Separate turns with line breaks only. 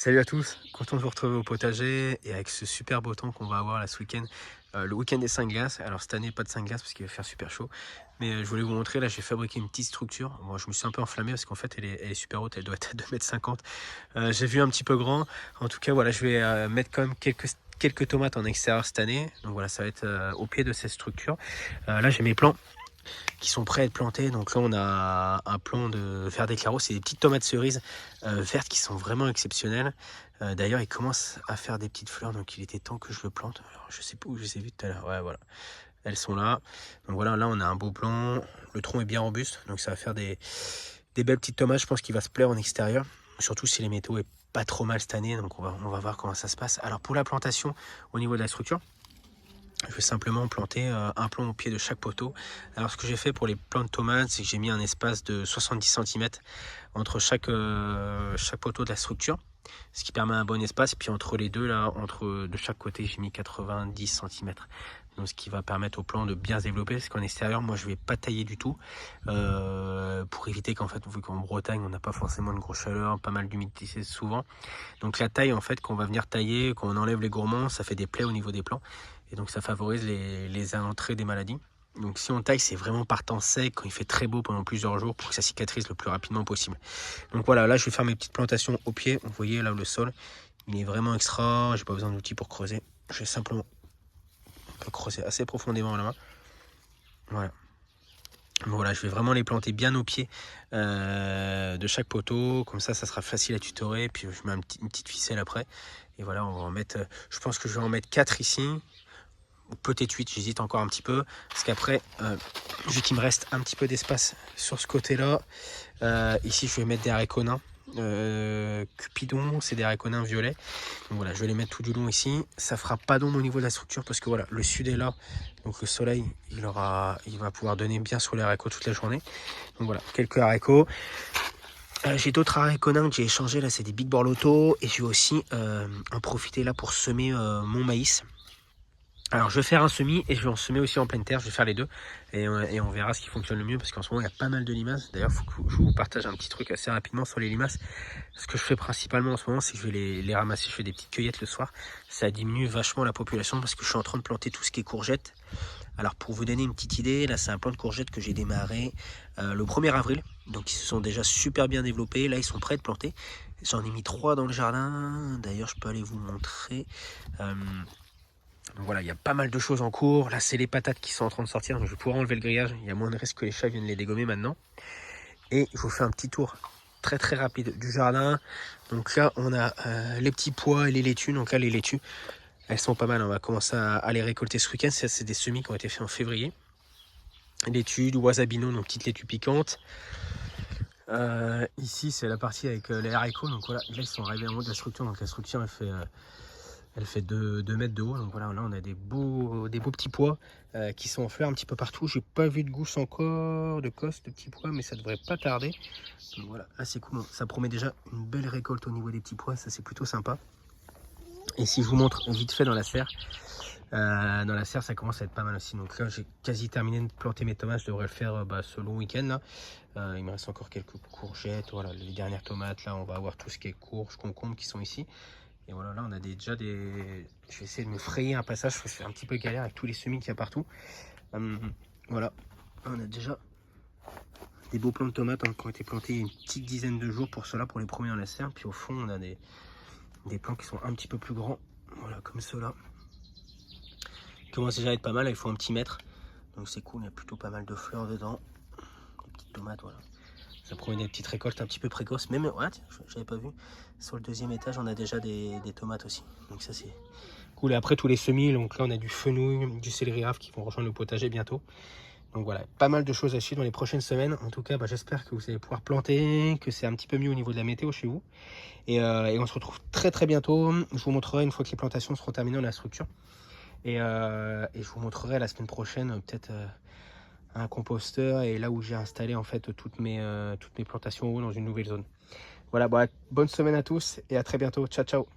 Salut à tous, content de vous retrouver au potager et avec ce super beau temps qu'on va avoir là ce week-end, le week-end des 5 glaces. Alors cette année pas de 5 glaces parce qu'il va faire super chaud, mais je voulais vous montrer, là j'ai fabriqué une petite structure. Moi je me suis un peu enflammé parce qu'en fait elle est super haute, elle doit être à 2,50 m. J'ai vu un petit peu grand, en tout cas voilà, je vais mettre quand même quelques tomates en extérieur cette année, donc voilà, ça va être au pied de cette structure. Là j'ai mes plants qui sont prêts à être plantés. Donc là, on a un plan de faire des claros. C'est des petites tomates cerises vertes qui sont vraiment exceptionnelles. D'ailleurs, il commence à faire des petites fleurs, donc il était temps que je le plante. Alors, je sais pas où je les ai vues tout à l'heure. Ouais, voilà. Elles sont là. Donc voilà, là, on a un beau plan. Le tronc est bien robuste, donc ça va faire des belles petites tomates. Je pense qu'il va se plaire en extérieur, surtout si les métaux est pas trop mal cette année. Donc on va voir comment ça se passe. Alors pour la plantation, au niveau de la structure, je vais simplement planter un plomb au pied de chaque poteau. Alors ce que j'ai fait pour les plants de tomates, c'est que j'ai mis un espace de 70 cm entre chaque poteau de la structure, ce qui permet un bon espace. Puis entre les deux, là, de chaque côté, j'ai mis 90 cm. Donc ce qui va permettre au plant de bien se développer, parce qu'en extérieur, moi je vais pas tailler du tout, pour éviter qu'en fait, vu qu'en Bretagne, on n'a pas forcément une grosse chaleur, pas mal d'humidité souvent. Donc la taille en fait qu'on va venir tailler, quand on enlève les gourmands, ça fait des plaies au niveau des plants. Et donc ça favorise les entrées des maladies. Donc si on taille, c'est vraiment par temps sec, quand il fait très beau pendant plusieurs jours, pour que ça cicatrise le plus rapidement possible. Donc voilà, là je vais faire mes petites plantations au pied. Vous voyez là le sol, il est vraiment extra, j'ai pas besoin d'outils pour creuser. Je vais simplement creuser assez profondément là-bas. Voilà. Donc voilà, je vais vraiment les planter bien au pied de chaque poteau, comme ça sera facile à tutorer. Puis je mets une petite ficelle après. Et voilà, on va en mettre, je pense que je vais en mettre 4 ici, ou peut-être 8, j'hésite encore un petit peu. Parce qu'après, vu qu'il me reste un petit peu d'espace sur ce côté-là, ici je vais mettre des haricots nains. Cupidon, c'est des haricots nains violets. Donc voilà, je vais les mettre tout du long ici. Ça fera pas d'ombre au niveau de la structure parce que voilà, le sud est là. Donc le soleil, il va pouvoir donner bien sur les haricots toute la journée. Donc voilà, quelques haricots. J'ai d'autres haricots nains que j'ai échangés. Là, c'est des Big Borlotto. Et je vais aussi en profiter là pour semer mon maïs. Alors je vais faire un semis et je vais en semer aussi en pleine terre, je vais faire les deux et on verra ce qui fonctionne le mieux parce qu'en ce moment il y a pas mal de limaces. D'ailleurs il faut que je vous partage un petit truc assez rapidement sur les limaces. Ce que je fais principalement en ce moment, c'est que je vais les ramasser, je fais des petites cueillettes le soir. Ça diminue vachement la population parce que je suis en train de planter tout ce qui est courgettes. Alors pour vous donner une petite idée, là c'est un plant de courgettes que j'ai démarré le 1er avril. Donc ils se sont déjà super bien développés, là ils sont prêts de planter. J'en ai mis 3 dans le jardin, d'ailleurs je peux aller vous montrer. Donc voilà, il y a pas mal de choses en cours. Là, c'est les patates qui sont en train de sortir. Donc je vais pouvoir enlever le grillage. Il y a moins de risque que les chats viennent les dégommer maintenant. Et je vous fais un petit tour très très rapide du jardin. Donc là, on a les petits pois et les laitues. Donc là, les laitues, elles sont pas mal. On va commencer à les récolter ce week-end. Ça, c'est des semis qui ont été faits en février. Laitues, du wasabino, donc petites laitues piquantes. Ici, c'est la partie avec les haricots. Donc voilà, là, ils sont arrivés en haut de la structure. Donc la structure, elle fait 2 mètres de haut. Donc voilà, là on a des beaux petits pois qui sont en fleurs un petit peu partout. J'ai pas vu de gousse encore, de cosse, de petits pois, mais ça devrait pas tarder. Donc voilà, là c'est cool. Ça promet déjà une belle récolte au niveau des petits pois, ça c'est plutôt sympa. Et si je vous montre vite fait dans la serre, ça commence à être pas mal aussi. Donc là j'ai quasi terminé de planter mes tomates, je devrais le faire ce long week-end là. Il me reste encore quelques courgettes, voilà, les dernières tomates. Là on va avoir tout ce qui est courges, concombres qui sont ici. Et voilà, là on a déjà des... Je vais essayer de me frayer un passage, je fais un petit peu galère avec tous les semis qu'il y a partout. Voilà, on a déjà des beaux plants de tomates qui ont été plantés il y a une petite dizaine de jours pour cela, pour les premiers dans la serre. Puis au fond, on a des plants qui sont un petit peu plus grands, voilà, comme ceux-là. Ils commencent déjà à être pas mal, il faut un petit mètre. Donc c'est cool, il y a plutôt pas mal de fleurs dedans. Des petites tomates, voilà. Ça promet des petites récoltes un petit peu précoces. Même, ouais, j'avais pas vu. Sur le 2e étage, on a déjà des tomates aussi. Donc ça, c'est cool. Et après, tous les semis, donc là, on a du fenouil, du céleri rave qui vont rejoindre le potager bientôt. Donc voilà, pas mal de choses à suivre dans les prochaines semaines. En tout cas, j'espère que vous allez pouvoir planter, que c'est un petit peu mieux au niveau de la météo chez vous. Et on se retrouve très très bientôt. Je vous montrerai une fois que les plantations seront terminées dans la structure. Et je vous montrerai la semaine prochaine peut-être un composteur et là où j'ai installé en fait toutes mes plantations dans une nouvelle zone. Voilà, bonne semaine à tous et à très bientôt. Ciao ciao.